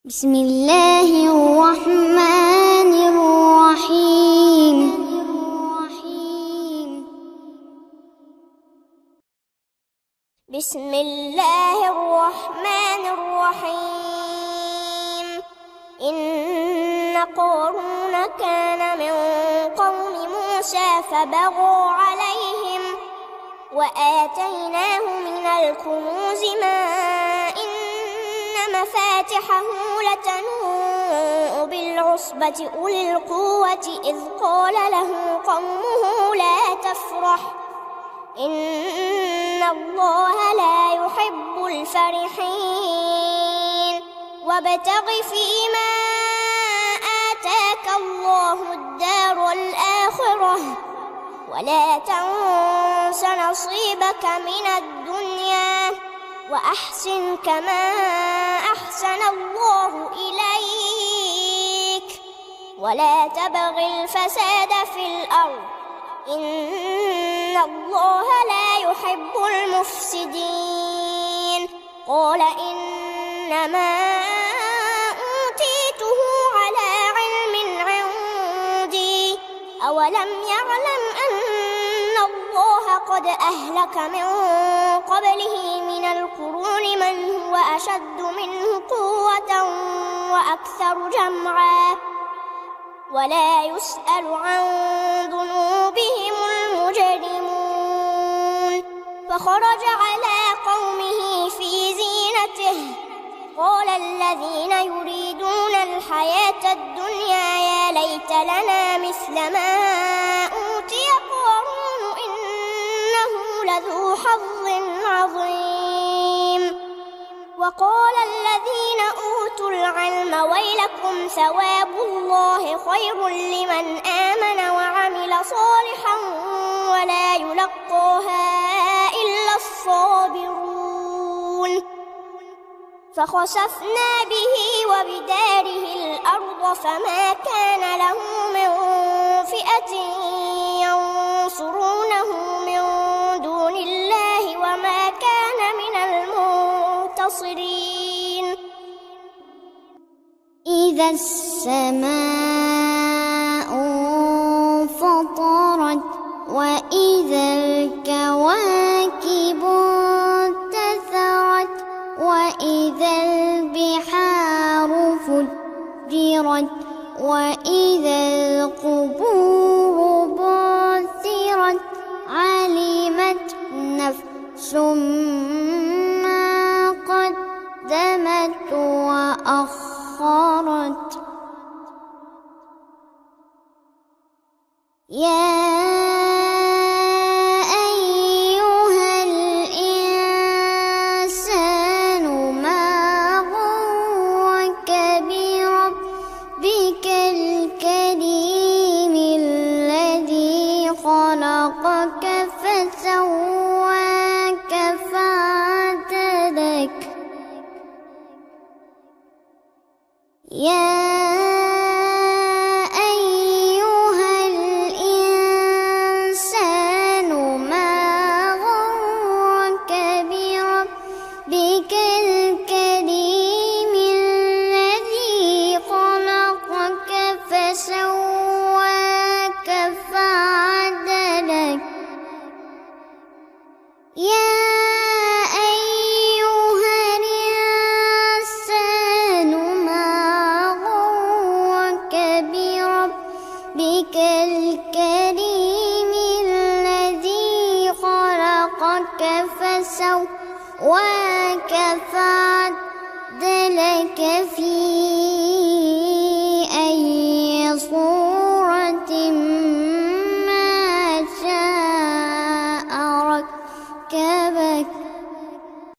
بسم الله الرحمن الرحيم. بسم الله الرحمن الرحيم. إن قارون كان من قوم موسى فبغى عليهم وآتيناه من الكنوز ما إن مفاتحه لتنوء بالعصبة أولي القوة إذ قال له قومه لا تفرح إن الله لا يحب الفرحين وابتغ فيما آتاك الله الدار الآخرة ولا تنس نصيبك من الدنيا وأحسن كما أحسن الله إليك ولا تبغ الفساد في الأرض إن الله لا يحب المفسدين. قال إنما أوتيته على علم عندي أولم يعلم أن الله قد أهلك من قبله من القرون من هو أشد منه قوة وأكثر جمعا ولا يسأل عن ذنوبهم المجرمون. فخرج على قومه في زينته قال الذين يريدون الحياة الدنيا يا ليت لنا مثل ما أوتي قارون إنه لذو حظ عظيم. وقال الذين أوتوا العلم ويلكم ثواب الله خير لمن آمن وعمل صالحا ولا يلقاها إلا الصابرون. فخسفنا به وبداره الأرض فما كان له من فئة ينصرونه من دون الله وما كان من المنتصرين. إذا السماء انفطرت وإذا الكواكب انتثرت وإذا البحار فجرت وإذا القبور بعثرت علمت نفس ما قدمت وأخرت. يا أيها الإنسان ما غرك بربك الكريم الذي خلقك فسواك فعدلك. يا أيها الإنسان ما غرك بربك الكريم الذي خلقك فسواك فعدلك. يا أيها الإنسان ما غرك بربك الكريم الذي خلقك فسواك فعدلك في